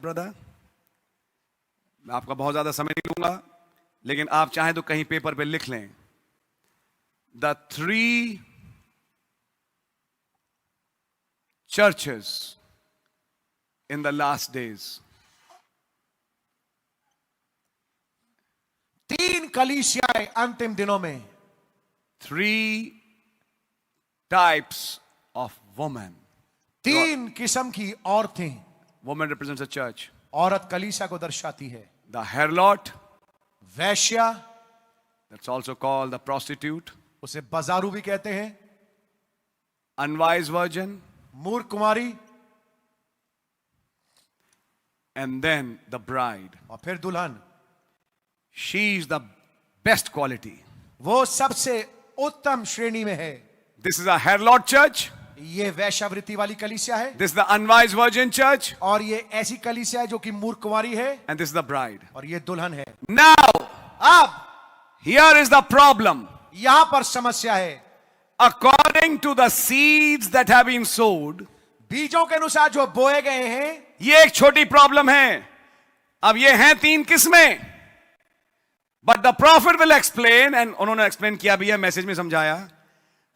Brother, मैं आपका बहुत ज्यादा समय नहीं लूंगा, लेकिन आप चाहें तो कहीं पेपर पे लिख लें। The 3 churches in the last days. 3 कलीसियाएं अंतिम दिनों में। 3 types of women. 3 किस्म की औरतें। Woman represents a church. औरत कलीसिया को दर्शाती है। The harlot, वैश्या, that's also called the prostitute. उसे बाजारू भी कहते हैं। Unwise virgin, मूर्ख कुमारी, and then the bride. और फिर दुल्हन। She is the best quality. वो सबसे उत्तम श्रेणी में है। This is a harlot church. ये वैश्यावृत्ति वाली कलीसिया है। This is the unwise virgin church. और ये ऐसी कलीसिया है जो कि मूर्ख कुमारी है। And this is the bride. और ये दुल्हन है। Now, अब here is the problem. यहां पर समस्या है। According to the seeds that have been sowed, बीजों के अनुसार जो बोए गए हैं, ये एक छोटी प्रॉब्लम है। अब ये हैं 3 किस्में, but the prophet will explain, and उन्होंने एक्सप्लेन किया भी है, मैसेज में समझाया।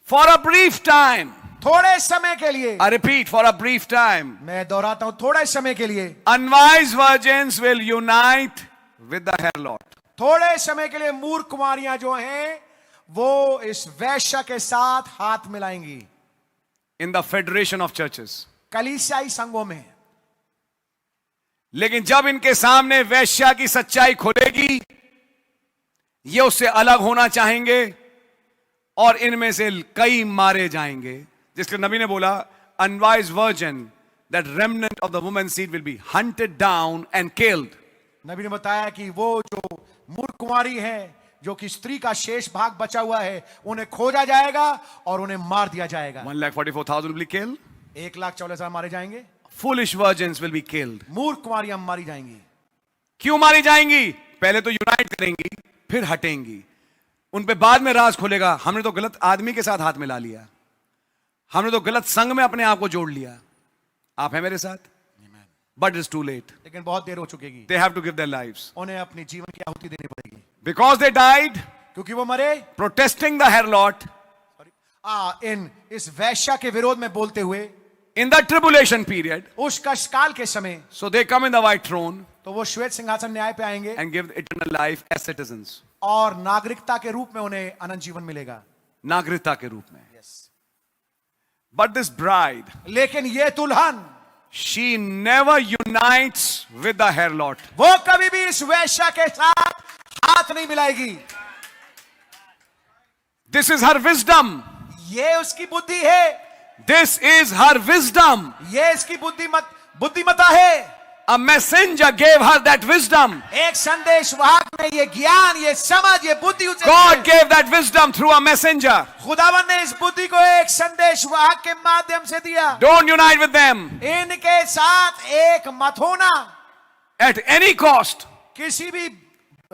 For a brief time, थोड़े समय के लिए, I repeat, for a brief time, मैं दोहराता हूं, थोड़े समय के लिए unwise virgins will unite with the harlot. थोड़े समय के लिए मूर्ख कुमारियां जो हैं वो इस वैश्या के साथ हाथ मिलाएंगी। In the federation of churches. कलीसियाई संघों में। लेकिन जब इनके सामने वैश्या की सच्चाई खुलेगी, ये उससे अलग होना चाहेंगे और इनमें से कई मारे जाएंगे। जिसके नबी ने बोला, unwise virgin, that remnant of the women seed will be hunted down and killed. नबी ने बताया कि वो जो मूर्ख कुमारी है, जो कि स्त्री का शेष भाग बचा हुआ है, उन्हें खोजा जाएगा और उन्हें मार दिया जाएगा। 1,44,000 will be killed. 1,40,000 मारे जाएंगे। Foolish virgins will be killed. मूर्ख कुमारियां मारी जाएंगी। क्यों मारी जाएंगी? पहले तो यूनाइट करेंगी, फिर हटेंगी। उन पे बाद में राज खुलेगा, हमने तो गलत आदमी के साथ हाथ मिला लिया, हमने तो गलत संघ में अपने आप को जोड़ लिया। आप हैं मेरे साथ? But it's too late. लेकिन बहुत देर हो चुकेगी। They have to give their lives. उन्हें अपनी जीवन की आहुति देनी पड़ेगी। Because they died क्योंकि वो मरे protesting the harlot इन इस वैश्या के विरोध में बोलते हुए in the tribulation period. उस कष्टकाल के समय। So they come in the white throne तो वो श्वेत सिंहासन न्याय पे आएंगे and give eternal life as citizens. और नागरिकता के रूप में उन्हें अनंत जीवन मिलेगा। नागरिकता के रूप में। But this bride, लेकिन ये दुल्हन, she never unites with the harlot. वो कभी भी इस वैश्या के साथ हाथ नहीं मिलाएगी। This is her wisdom. ये उसकी बुद्धि है। This is her wisdom. ये इसकी बुद्धिमत्ता है। A messenger gave her that wisdom. एक संदेशवाहक ने ये ज्ञान, ये समझ, ये बुद्धि उसे God gave that wisdom through a messenger. खुदावन ने इस बुद्धि को एक संदेशवाहक के माध्यम से दिया। Don't unite with them इनके साथ एक मत होना at any cost. किसी भी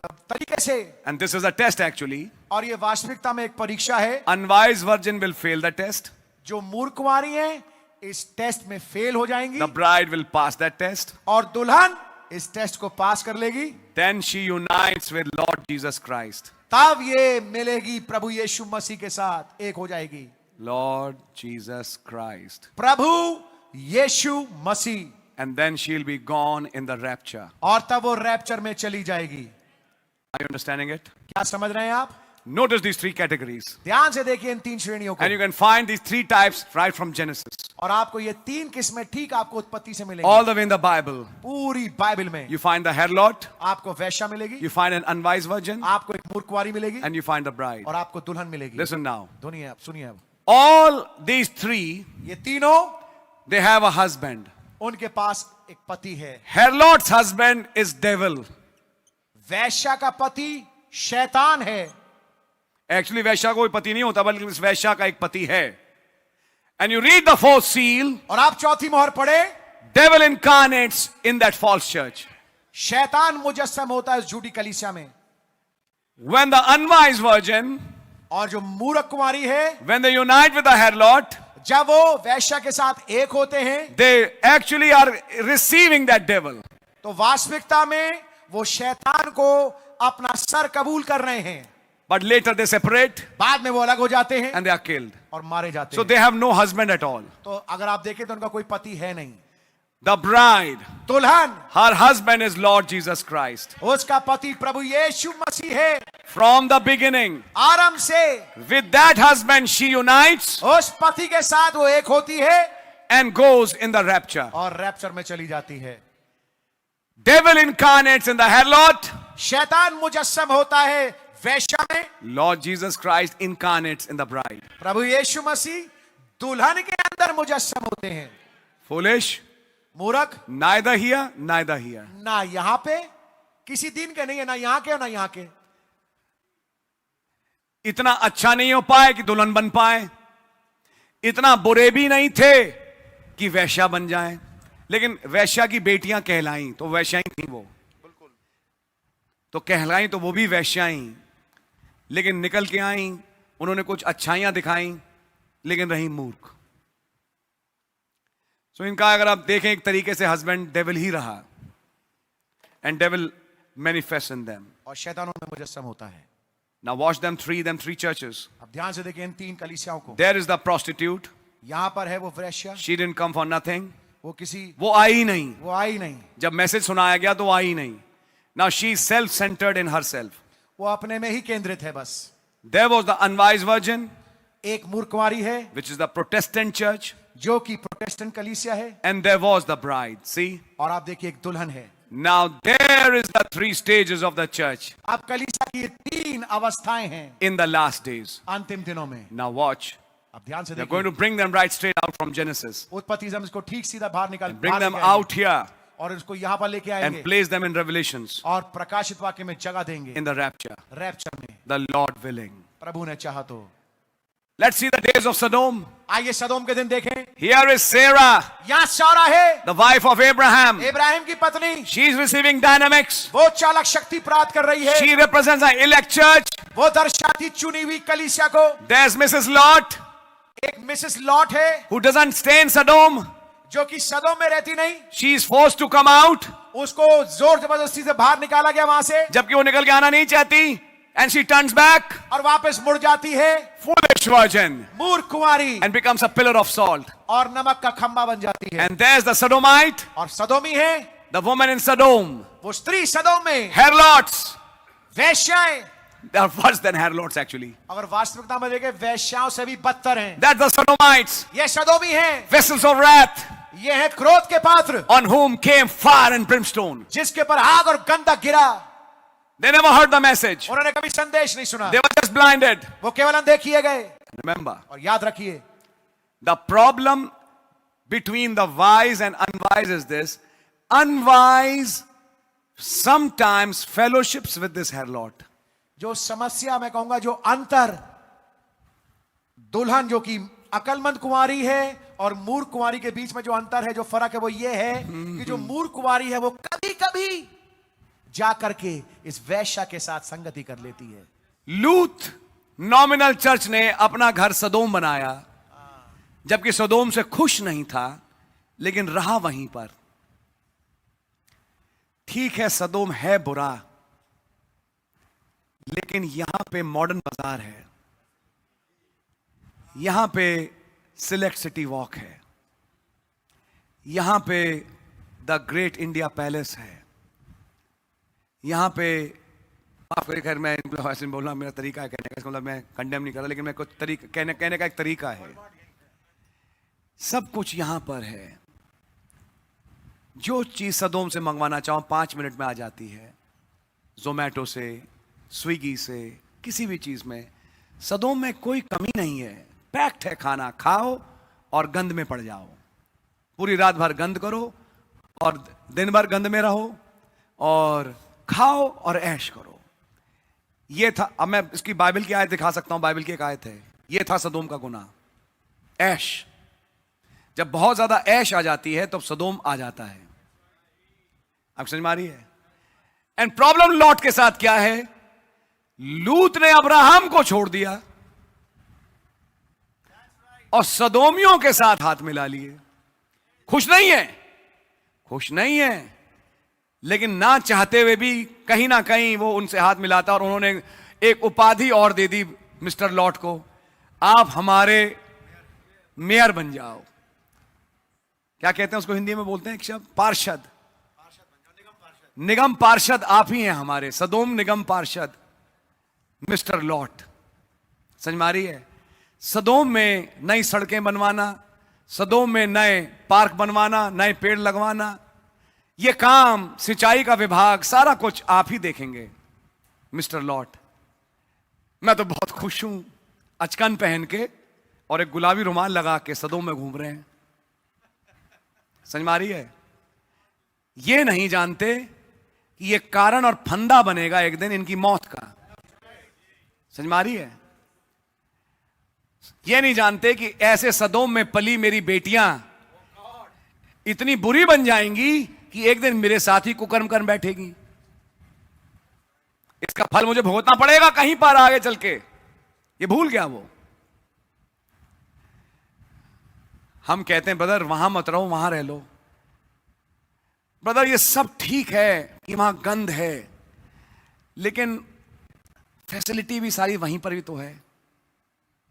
तरीके से। And this is a test actually. और ये वास्तविकता में एक परीक्षा है। Unwise virgin will fail the test. जो मूर्ख कुमारी है इस टेस्ट में फेल हो जाएंगी। The bride will pass that test. और दुल्हन इस टेस्ट को पास कर लेगी। Then she unites with Lord Jesus Christ. तब ये मिलेगी प्रभु यीशु मसीह के साथ, एक हो जाएगी। Lord Jesus Christ. Prabhu Yeshu Masih. And then she'll be gone in the rapture. और तब वो रैप्चर में चली जाएगी। Are you understanding it? क्या समझ रहे हैं आप? Notice these 3 categories. ध्यान से देखिए इन 3 श्रेणियों को। And you can find these 3 types right from Genesis. और आपको ये 3 किस्में ठीक आपको उत्पत्ति से मिलेंगी। All the way in the Bible. पूरी बाइबल में You find the harlot, आपको वैश्या मिलेगी, you find an unwise virgin, आपको एक मूर्ख कुंवारी मिलेगी, and you find the bride. और आपको दुल्हन मिलेगी। Listen now. सुनिए अब। All these 3, ये तीनों, they have a husband. उनके पास एक पति है। Harlot's husband is devil. वैश्या का पति शैतान है। Actually, वैश्या कोई पति नहीं होता, बल्कि इस वैश्या का एक पति है। And you read the 4th seal. और आप चौथी मोहर पढ़े, Devil incarnates in that false church. शैतान मुजस्सम होता है इस झूठी कलीसिया में। When the unwise virgin, और जो मूर्ख कुमारी है, when they unite with the harlot, जब वो वैश्या के साथ एक होते हैं, they actually are receiving that devil. तो वास्तविकता में वो शैतान को अपना सर कबूल कर रहे हैं, but later they separate बाद में वो अलग हो जाते हैं and they are killed. और मारे जाते So हैं। they have no husband at all. तो अगर आप देखें तो उनका कोई पति है नहीं। The bride, दुल्हन, her husband is Lord Jesus Christ. उसका पति प्रभु यीशु मसीह है। From the beginning, आरंभ से with that husband she unites उस पति के साथ वो एक होती है and goes in the rapture. और रैप्चर में चली जाती है। Devil incarnates in the harlot. शैतान मुजस्सम होता है वेश्या में, Lord Jesus Christ incarnates in the bride. प्रभु यीशु मसीह दुल्हन के अंदर मुजस्सम होते हैं। Foolish? मूर्ख, Neither here, neither here. ना यहां पे किसी दिन के नहीं है, ना यहां के और ना यहां के। इतना अच्छा नहीं हो पाए कि दुल्हन बन पाए, इतना बुरे भी नहीं थे कि वैश्या बन जाएं, लेकिन वैश्या की बेटियां कहलाईं तो वैश्या ही थी वो, तो कहलाई तो वो भी वैश्या ही, लेकिन निकल के आई, उन्होंने कुछ अच्छाइयां दिखाई लेकिन रही मूर्ख। सो इनका अगर आप देखें एक तरीके से हस्बैंड डेविल ही रहा, and devil manifest in them, और शैतान उनमें मुजस्सम होता है। Now watch them three churches. अब ध्यान से देखिए इन तीन कलीसियाओं को। There is the prostitute. यहां पर है वो वेश्या, She didn't come for nothing. वो आई नहीं, वो आई नहीं, जब मैसेज सुनाया गया तो वो आई नहीं। Now she is self-centered in herself. वो अपने में ही केंद्रित है बस। There was the unwise virgin, एक मूर्ख कुंवारी है which is the Protestant church, जो कि प्रोटेस्टेंट कलीसिया है, and there was the bride. See? और आप देखिए एक दुल्हन है। Now there is the three stages of the church अब कलीसिया की तीन अवस्थाएं हैं in the last days. अंतिम दिनों में। Now watch. अब ध्यान से They're going देखिए, to bring them right straight out from Genesis. उत्पत्ति से हम इसको ठीक सीधा बाहर निकाल Bring बाहर them लेके आएंगे, out here और इसको यहाँ पर लेके and आएंगे place them in Revelations और प्रकाशित वाक्य में जगह देंगे in the rapture. रैप्चर में, The Lord willing. प्रभु ने चाहा तो। Let's see the days of Sodom. आइए सदोम के दिन देखें। Here is Sarah, यहाँ सारा है, the wife of Abraham. Ibrahim की पत्नी, She is receiving dynamics. वो चालक शक्ति प्राप्त कर रही है। She represents an elect church. वो दर्शाती चुनी हुई कलीसिया को। There's Mrs. Lot, एक मिसेस लॉट है who doesn't stay in Sodom. जो कि सदोम में रहती नहीं, She is forced to come out. उसको जोर जबरदस्ती से बाहर निकाला गया वहां से, जबकि वो निकल के आना नहीं चाहती. And she turns back, और वापस मुड़ जाती है foolish virgin, मूर्ख कुंवारी, and becomes a pillar of salt. और नमक का खंबा बन जाती है। And there's the Sodomite, और सदोमी है, the woman in Sodom. वो स्त्री सदोम में, Harlots. वैश्याएं। They are worse than harlots actually. अगर वास्तविकता में देखें वैश्याओं से भी बदतर हैं। That's the Sodomites, ये सदोमी हैं, vessels of wrath, ये है क्रोध के पात्र, on whom came fire and brimstone. जिसके पर आग और गंधक गिरा। They never heard the message. उन्होंने कभी संदेश नहीं सुना, They were just blinded. वो केवल अनदेख किए गए। Remember, और याद रखिए, the problem between the wise and unwise is this. Unwise sometimes fellowships with this harlot. जो समस्या मैं कहूंगा, जो अंतर दुल्हन जो कि अकलमंद कुंवारी है और मूर्ख कुंवारी के बीच में जो अंतर है, जो फर्क है, वो ये है कि जो मूर्ख कुंवारी है वो कभी कभी जा करके इस वैश्या के साथ संगति कर लेती है। लूथ नॉमिनल चर्च ने अपना घर सदोम बनाया, जबकि सदोम से खुश नहीं था, लेकिन रहा वहीं पर। ठीक है, सदोम है बुरा, लेकिन यहां पे मॉडर्न बाजार है, यहां पे सिलेक्ट सिटी वॉक है, यहां पे द ग्रेट इंडिया पैलेस है, यहां पे माफ करिए, खैर मैं ऐसे बोलना मेरा तरीका है कहने का, मतलब मैं कंडेम नहीं कर रहा, लेकिन मैं कुछ तरीका कहने का एक तरीका है। सब कुछ यहां पर है। जो चीज सदोम से मंगवाना चाहो 5 मिनट में आ जाती है, जोमैटो से, स्विगी से, किसी भी चीज में। सदोम में कोई कमी नहीं है, पैक्ड है खाना, खाओ और गंद में पड़ जाओ, पूरी रात भर गंद करो और दिन भर गंद में रहो और खाओ और ऐश करो। ये था, अब मैं इसकी बाइबल की आयत दिखा सकता हूं, बाइबल की एक आयत है, ये था सदोम का गुनाह, ऐश। जब बहुत ज्यादा ऐश आ जाती है तो सदोम आ जाता है। आप समझ में आ रही है? एंड प्रॉब्लम लॉट के साथ क्या है? लूत ने अब्राहम को छोड़ दिया और सदोमियों के साथ हाथ मिला लिए। खुश नहीं है, खुश नहीं है। लेकिन ना चाहते हुए भी कहीं ना कहीं वो उनसे हाथ मिलाता और उन्होंने एक उपाधि और दे दी मिस्टर लॉट को, आप हमारे मेयर बन जाओ। क्या कहते हैं उसको हिंदी में बोलते हैं एक शब्द, पार्षद, निगम पार्षद आप ही हैं हमारे, सदोम निगम पार्षद मिस्टर लॉट। समझ में आ रही है? सदोम में नई सड़कें बनवाना, सदोम में नए पार्क बनवाना, नए पेड़ लगवाना, यह काम, सिंचाई का विभाग, सारा कुछ आप ही देखेंगे मिस्टर लॉट। मैं तो बहुत खुश हूं, अचकन पहन के और एक गुलाबी रुमाल लगा के सदोम में घूम रहे हैं। समझ में आ रही है? ये नहीं जानते कि ये कारण और फंदा बनेगा एक दिन इनकी मौत का। समझ में आ रही है? ये नहीं जानते कि ऐसे सदोम में पली मेरी बेटियां इतनी बुरी बन जाएंगी कि एक दिन मेरे साथ ही कुकर्म कर बैठेगी। इसका फल मुझे भुगतना पड़ेगा कहीं पर आगे चल के। ये भूल गया वो। हम कहते हैं ब्रदर वहां मत रहो, वहां रह लो। ब्रदर ये सब ठीक है कि वहां गंध है, लेकिन फैसिलिटी भी सारी वहीं पर भी तो है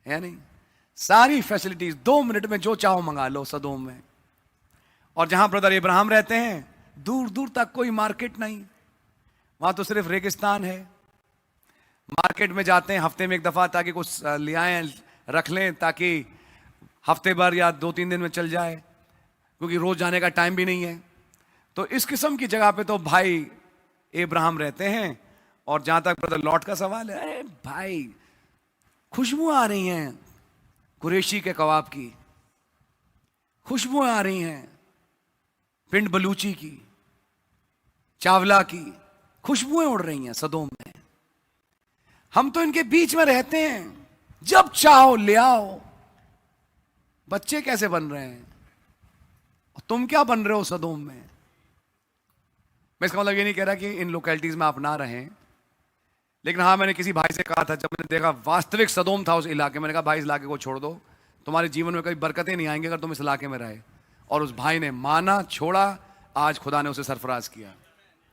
नहीं? सारी फैसिलिटीज 2 मिनट में जो चाहो मंगा लो सदोम में। और जहां ब्रदर इब्राहिम रहते हैं दूर दूर तक कोई मार्केट नहीं, वहां तो सिर्फ रेगिस्तान है। मार्केट में जाते हैं हफ्ते में एक दफा ताकि कुछ ले आए, रख लें, ताकि हफ्ते भर या 2-3 दिन में चल जाए, क्योंकि रोज जाने का टाइम भी नहीं है। तो इस किस्म की जगह पे तो भाई इब्राहिम रहते हैं। और जहां तक ब्रदर लॉट का सवाल है, अरे भाई खुशबू आ रही हैं कुरैशी के कबाब की, खुशबू आ रही हैं पिंड बलूची की, चावला की, खुशबुएं उड़ रही हैं सदोम में। हम तो इनके बीच में रहते हैं, जब चाहो ले आओ। बच्चे कैसे बन रहे हैं, तुम क्या बन रहे हो सदोम में? मैं इसका मतलब ये नहीं कह रहा कि इन लोकेलिटीज में आप ना रहें, लेकिन हाँ मैंने किसी भाई से कहा था, जब मैंने देखा वास्तविक सदोम था उस इलाके, मैंने कहा भाई इस इलाके को छोड़ दो, तुम्हारे जीवन में कभी बरकतें नहीं आएंगी अगर तुम इस इलाके में रहे। और उस भाई ने माना, छोड़ा, आज खुदा ने उसे सरफराज किया।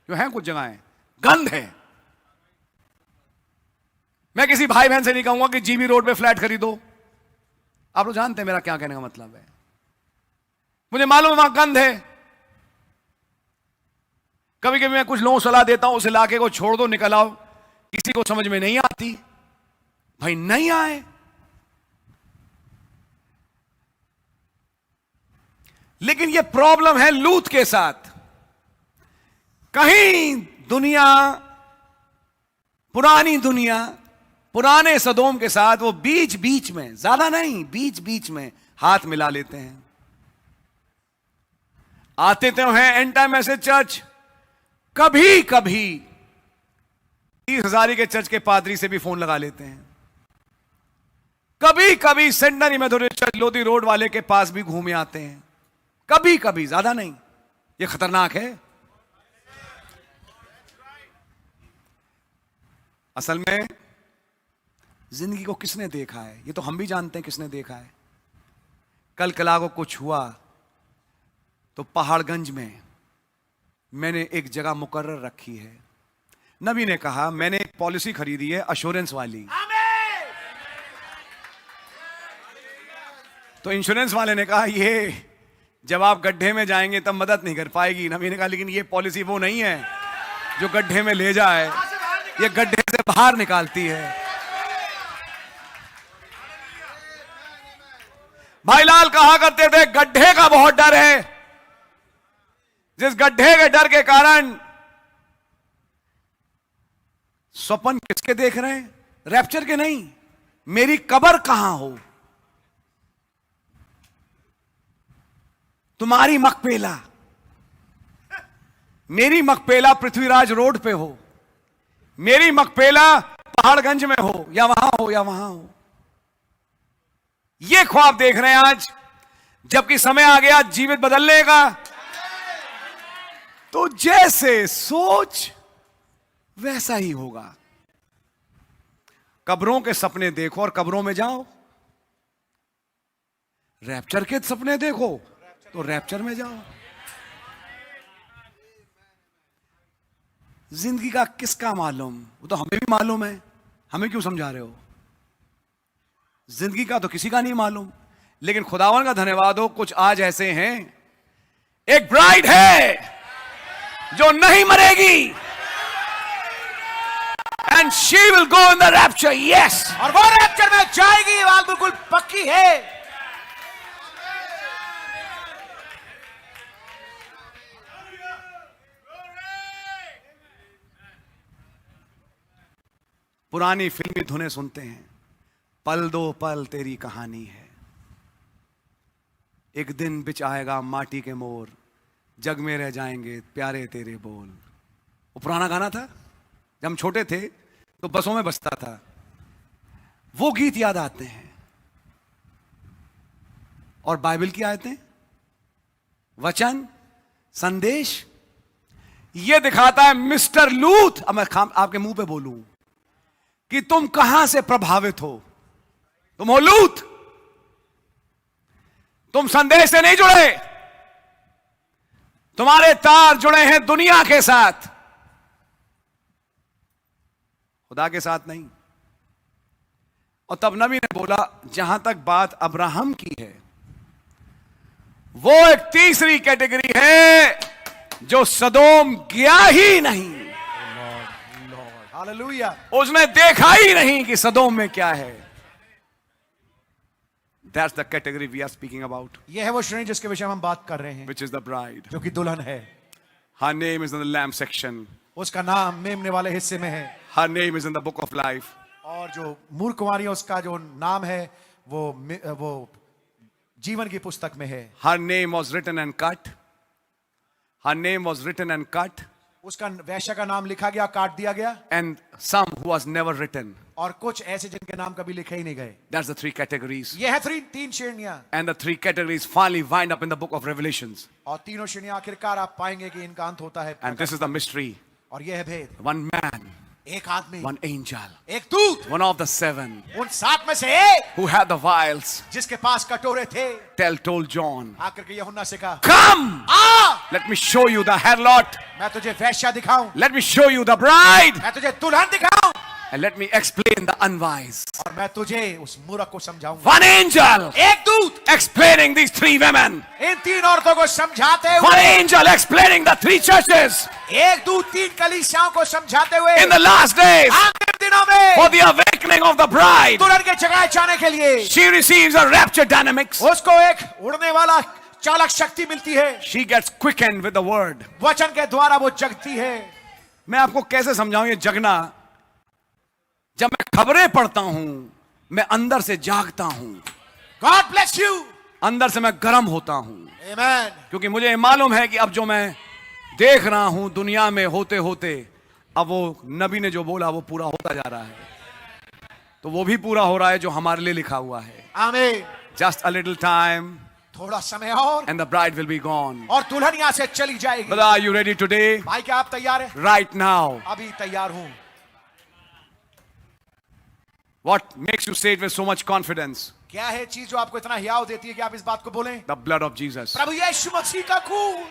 क्यों है कुछ जगहें गंध है। मैं किसी भाई बहन से नहीं कहूंगा कि जीबी रोड पे फ्लैट खरीदो, आप लोग जानते हैं मेरा क्या कहने का मतलब है। मुझे मालूम है वहां गंध है। कभी कभी मैं कुछ लोगों को सलाह देता हूं उस इलाके को छोड़ दो, निकल आओ, किसी को समझ में नहीं आती, भाई नहीं आए। लेकिन यह प्रॉब्लम है लूत के साथ। कहीं दुनिया, पुरानी दुनिया, पुराने सदोम के साथ वो बीच बीच में, ज्यादा नहीं, बीच बीच में हाथ मिला लेते हैं। आते तो हैं एंड टाइम मैसेज चर्च, कभी कभी 30,000 के चर्च के पादरी से भी फोन लगा लेते हैं। कभी कभी centenary Methodist church Lodhi road वाले के पास भी घूमे आते हैं, कभी कभी, ज्यादा नहीं। ये खतरनाक है। असल में जिंदगी को किसने देखा है, ये तो हम भी जानते हैं किसने देखा है। कल कला को कुछ हुआ तो पहाड़गंज में मैंने एक जगह मुकर्रर रखी है। नबी ने कहा मैंने एक पॉलिसी खरीदी है अश्योरेंस वाली। तो इंश्योरेंस वाले ने कहा ये जब आप गड्ढे में जाएंगे तब मदद नहीं कर पाएगी। नबी ने कहा लेकिन ये पॉलिसी वो नहीं है जो गड्ढे में ले जाए, ये गड्ढे से बाहर निकालती है। भाई लाल कहा करते थे गड्ढे का बहुत डर है। जिस गड्ढे के डर के कारण स्वप्न किसके देख रहे हैं, रैप्चर के नहीं, मेरी कब्र कहां हो, तुम्हारी मकपेला, मेरी मकपेला पृथ्वीराज रोड पे हो, मेरी मकपेला पहाड़गंज में हो या वहां हो या वहां हो। ये ख्वाब देख रहे हैं आज, जबकि समय आ गया जीवित बदलने का। तो जैसे सोच वैसा ही होगा। कब्रों के सपने देखो और कब्रों में जाओ, रैप्चर के सपने देखो तो रैप्चर में जाओ। जिंदगी का किसका मालूम? वो तो हमें भी मालूम है, हमें क्यों समझा रहे हो? जिंदगी का तो किसी का नहीं मालूम, लेकिन खुदावन का धन्यवाद हो, कुछ आज ऐसे हैं, एक ब्राइड है जो नहीं मरेगी, and she will go in the rapture, yes, और वो रैप्चर में जाएगी, ये बात बिल्कुल पक्की है। पुरानी फिल्मी धुनें सुनते हैं, पल दो पल तेरी कहानी है, एक दिन बिच आएगा माटी के मोर, जग में रह जाएंगे प्यारे तेरे बोल। वो पुराना गाना था, जब हम छोटे थे तो बसों में बजता था, वो गीत याद आते हैं। और बाइबल की आयतें, वचन, संदेश ये दिखाता है मिस्टर लूथ, अब मैं आपके मुंह पे बोलूं कि तुम कहां से प्रभावित हो। तुम हो लूथ, तुम संदेश से नहीं जुड़े, तुम्हारे तार जुड़े हैं दुनिया के साथ, खुदा के साथ नहीं। और तब नबी ने बोला, जहां तक बात अब्राहम की है, वो एक तीसरी कैटेगरी है जो सदोम गया ही नहीं, हालेलुया। उसने देखा ही नहीं कि सदोम में क्या है। That's the category we are speaking about, यह है वो श्रेणी जिसके विषय में हम बात कर रहे हैं, which is the bride. जो कि दुल्हन है। Her name is in the lamb section. उसका नाम मेमने वाले हिस्से में है। Her name is in the book of life. और जो मूर्ख कुंवारी है, उसका जो नाम है वो जीवन की पुस्तक में है। Her name was written and cut. Her name was written and cut. उसका वैश्या का नाम लिखा गया, काट दिया गया। And some who was never written. और कुछ ऐसे जिनके नाम कभी लिखे ही नहीं गए। That's the three categories. ये है तीन श्रेणियां। And the three categories finally wind up in the book of Revelations. और तीनों श्रेणियां आखिरकार आप पाएंगे कि इनका अंत होता है। And this is the mystery. और यह है भेद। One man, एक आदमी, one angel, एक दूत, one of the seven उन 7 में से एक, who had the vials, जिसके पास कटोरे थे, told John, आकर के यूहन्ना से कहा, come, uh, let me show you the harlot, मैं तुझे वैश्या दिखाऊं, let me show you the bride, मैं तुझे दुल्हन दिखाऊं, and let me explain the unwise. और मैं तुझे उस मूर्ख को समझाऊंगा। One angel एक दूत explaining these three women, इन 3 औरतों को समझाते one हुए, angel explaining the 3 churches एक दूत 3 कलीसियाओं को समझाते हुए, in the last days अंतिम दिनों में for the awakening of the bride. दुल्हन के जगाए जाने के लिए She receives a rapture dynamics. उसको एक उड़ने वाला चालक शक्ति मिलती है। She gets quickened with the word. वचन के द्वारा वो जगती है। मैं आपको कैसे समझाऊं ये जगना? जब मैं खबरें पढ़ता हूं, मैं अंदर से जागता हूं, गॉड ब्लेस यू, अंदर से मैं गर्म होता हूं, आमेन। क्योंकि मुझे मालूम है कि अब जो मैं देख रहा हूं दुनिया में होते होते, अब वो नबी ने जो बोला वो पूरा होता जा रहा है। तो वो भी पूरा हो रहा है जो हमारे लिए लिखा हुआ है। आमीन। Just a little time थोड़ा समय और and the bride will be gone. और दुल्हन यहां से चली जाएगी। Brother, are you ready today? भाई क्या आप तैयार हैं? Right now. अभी तैयार हूं। What makes you say it with so much confidence? क्या है चीज जो आपको इतना हियाव देती है कि आप इस बात को बोलें? The blood of Jesus. प्रभु यीशु मसीह का खून,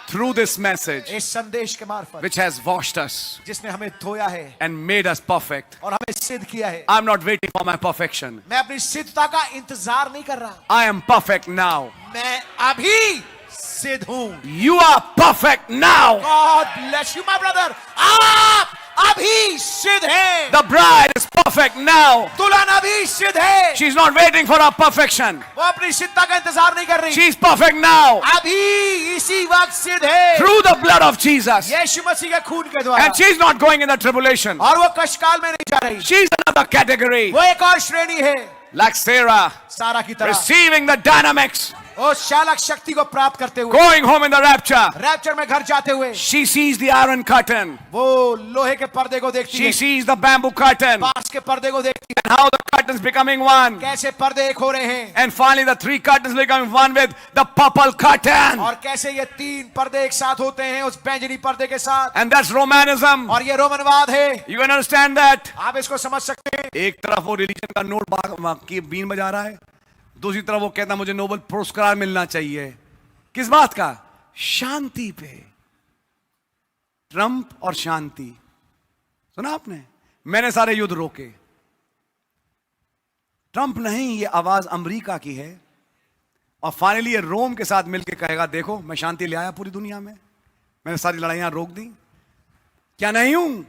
Through this message, इस संदेश के मार्फत, which has washed us जिसने हमें धोया है and made us perfect. और हमें सिद्ध किया है। I'm not waiting for my perfection. मैं अपनी सिद्धता का इंतजार नहीं कर रहा, I am perfect now. मैं अभी सिद्ध हूं। You are perfect now. God bless you, my brother. आप अभी सिद्ध हैं। The bride is perfect now. दुल्हन अभी सिद्ध है। She's not waiting for her perfection. वो अपनी सिद्धता का इंतजार नहीं कर रही, She's perfect now. अभी इसी वक्त सिद्ध है Through the blood of Jesus. यीशु मसीह के खून के द्वारा। And she's not going in the tribulation. और वो कष्टकाल में नहीं जा रही, She's another category. वो एक और श्रेणी है, Like Sarah, सारा की तरह, receiving the dynamics, उस चालक शक्ति को प्राप्त करते हुए, going home in the rapture. Rapture में घर जाते हुए, She sees the iron curtain. वो लोहे के पर्दे को देखती She है, sees the bamboo curtain. बांस के पर्दे को देखती है, And how the curtains becoming one. कैसे पर्दे एक हो रहे हैं, And finally the 3 curtains becoming one with the purple curtain. और कैसे ये 3 पर्दे एक साथ होते हैं उस बैंजनी पर्दे के साथ। And that's Romanism. और ये रोमनवाद है। You can understand that? आप इसको समझ सकते हैं। एक तरफ वो रिलीजन का नोट की बीन बजा रहा है, दूसरी तरफ वो कहता मुझे नोबेल पुरस्कार मिलना चाहिए। किस बात का? शांति पे, ट्रंप और शांति। सुना आपने? मैंने सारे युद्ध रोके। ट्रंप नहीं, ये आवाज अमेरिका की है। और फाइनली ये रोम के साथ मिलकर कहेगा, देखो मैं शांति ले आया पूरी दुनिया में, मैंने सारी लड़ाइयां रोक दी, क्या नहीं हूं?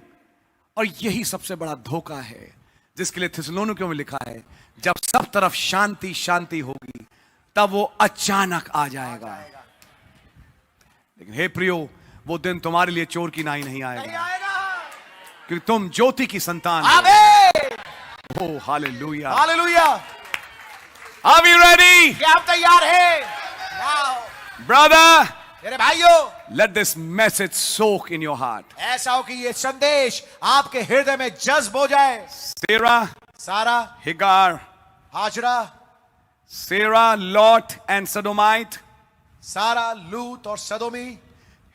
और यही सबसे बड़ा धोखा है जिसके लिए थिस्सलुनीकियों में लिखा है, जब सब तरफ शांति शांति होगी तब वो अचानक आ जाएगा। लेकिन हे प्रियो, वो दिन तुम्हारे लिए चोर की नाई नहीं आएगा, क्योंकि तुम ज्योति की संतान हो। Oh hallelujah, hallelujah. Are we ready? क्या आप तैयार हैं? Brother, मेरे भाइयों, let this message soak in your heart. ऐसा हो कि ये संदेश आपके हृदय में जज्ब हो जाए। Sarah, सारा, Hagar, Hazra, Sarah, Lot and Sodomite, सारा, लूत और सदोमी,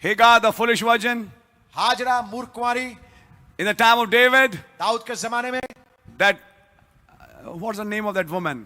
Hagar the foolish virgin. Hazra मूर्ख कुंवारी। In the time of David, Dawood के जमाने में that what's the name of that woman?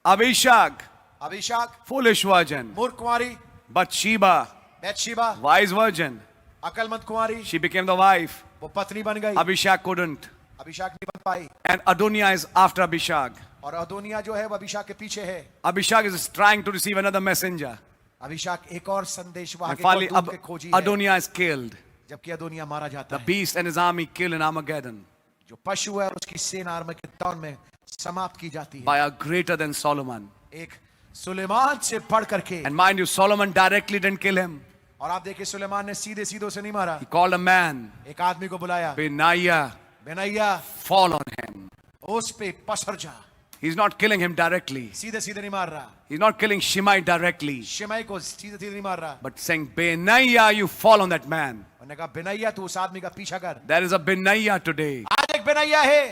Abishag, Abhishek foolish virgin. मूर्ख कुंवारी, Bathsheba, बैतशेबा wise virgin. अकलमंद कुंवारी, She became the wife. वो पत्नी बन गई। Abishag couldn't. अभिषाक नहीं बन पाई। And Adoniah is after Abishag. और अदोनिया जो है वो अभिषाक के पीछे है। Abishag is trying to receive another messenger. Abhishek एक और संदेश And के finally, दूत के खोजी है। Adoniah is killed. जबकि अदोनिया मारा जाता The है। beast and his army killed in Armageddon जो पशु है और उसकी सेना आर्मगेदोन में समाप्त की जाती है। by a greater than Solomon. एक सुलेमान से बढ़ करके। And mind you, Solomon directly didn't kill him. और आप देखिए सुलेमान ने सीधे सीधे उसे नहीं मारा। He called a man, एक आदमी को बुलाया, Benaiah, बेनैया fall on him. उस पे पसर जा। He's not killing him directly. सीधे सीधे नहीं मार रहा। He's not killing Shimei directly. शिमई को सीधे सीधे नहीं मार रहा। But saying, Benaiah, you fall on that man. उन्होंने कहा बेनैया तू उस आदमी का पीछा कर। There is a Benaiah today आज एक बेनैया है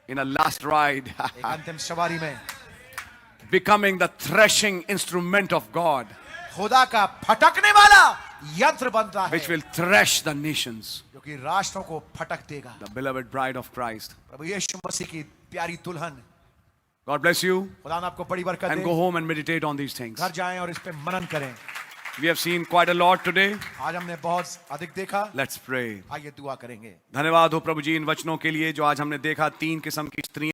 in a last ride, एक अंतिम सवारी में becoming the threshing instrument of God, खुदा का फटकने वाला यंत्र बनता है which will thresh the nations. जो कि राष्ट्रों को फटक देगा। The beloved bride of Christ. प्रभु यीशु मसीह की प्यारी दुल्हन। God bless you. खुदा ने आपको बड़ी बरकत And they. go home and meditate on these things. घर जाएं और इस पे मनन करें। We have seen quite a lot today. आज हमने बहुत अधिक देखा। Let's pray. आइए दुआ करेंगे। धन्यवाद हो प्रभु जी इन वचनों के लिए जो आज हमने देखा। 3 किस्म की स्त्रियां